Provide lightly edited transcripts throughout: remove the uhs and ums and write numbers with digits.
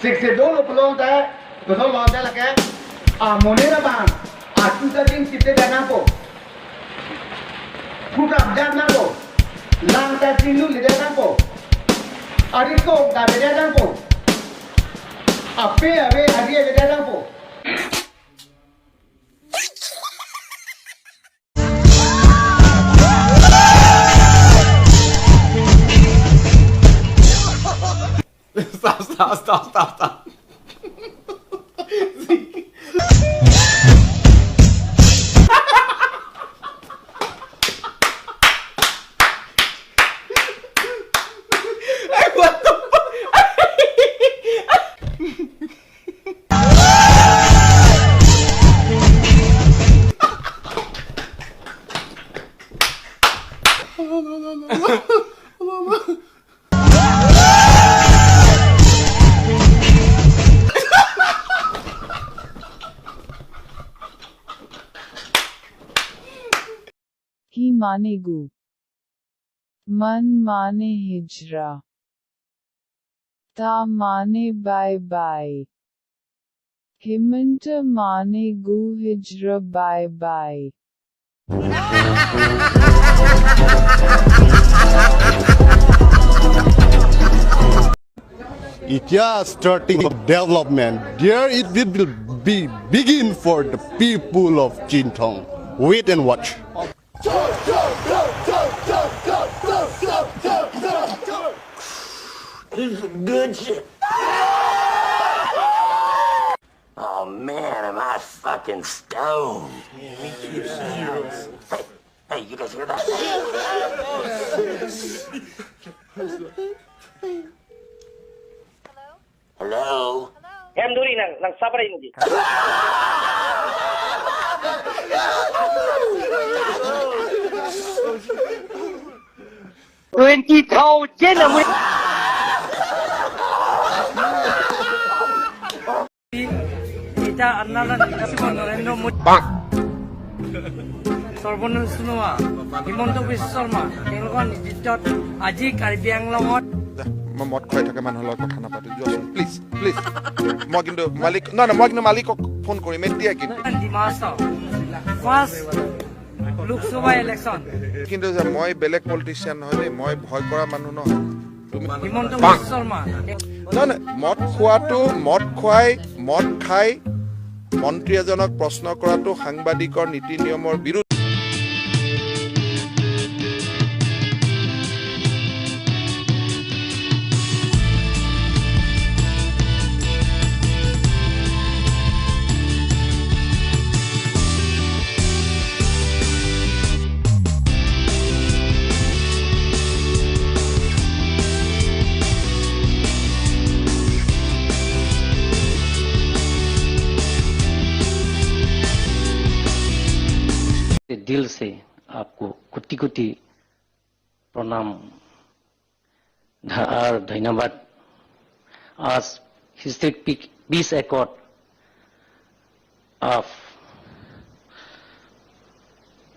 sikse dolo pelong ta betul lo ta lake monera bang atu ta din kita dana ko program dana ko lang ta tinu le dana ko ari ko da be dana ko ape ave ari be dana ko Stop. What the fuck? He माने गु मन माने हिजरा ता माने bye bye Himanta माने गु हिजरा बाय बाय India starting development. There it will be begin for the people of Jintong. Wait and watch. This is some good shit. Oh man, am I fucking stoned. Yeah, me too. Hey, you guys hear that? Hello? Em duri nang sabar ini. Twenty thousand. Kita annalan Narendra Modi. Sarbonan Sunua, Himonto Biswa Sharma, Anglong District, Aji Karbi Anglong. মই মদ খুৱাই থকা মানুহৰ লগত কথা নাপাতো যোৱাচোন please মই কিন্তু মালিক মই কিন্তু মালিকক ফোন কৰিম এতিয়া লোকসভা ইলেকশন কিন্তু মই বেলেগ পলিটিচিয়ান নহয় দেই মই ভয় কৰা মানুহ নহয় তুমি হিমন্ত বিশ্ব শৰ্মা নহয় মদ খাই মন্ত্ৰী এজনক প্ৰশ্ন কৰাটো সাংবাদিকৰ নীতি নিয়মৰ বিৰুদ্ধে दिल से आपको कोटि कोटि प्रणाम और धन्यवाद आज हिस्ट्रिक पीस एकॉर्ड ऑफ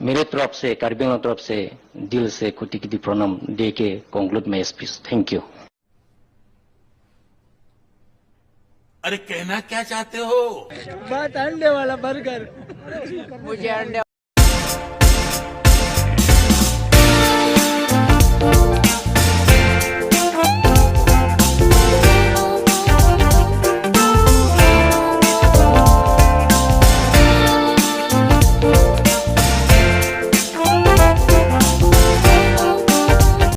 मेरे तरफ से कार्बी आंगलों तरफ से दिल से कोटि कोटि प्रणाम दे के conclude my speech thank you अरे कहना क्या चाहते हो? बात अंडे वाला बर्गर मुझे अंडे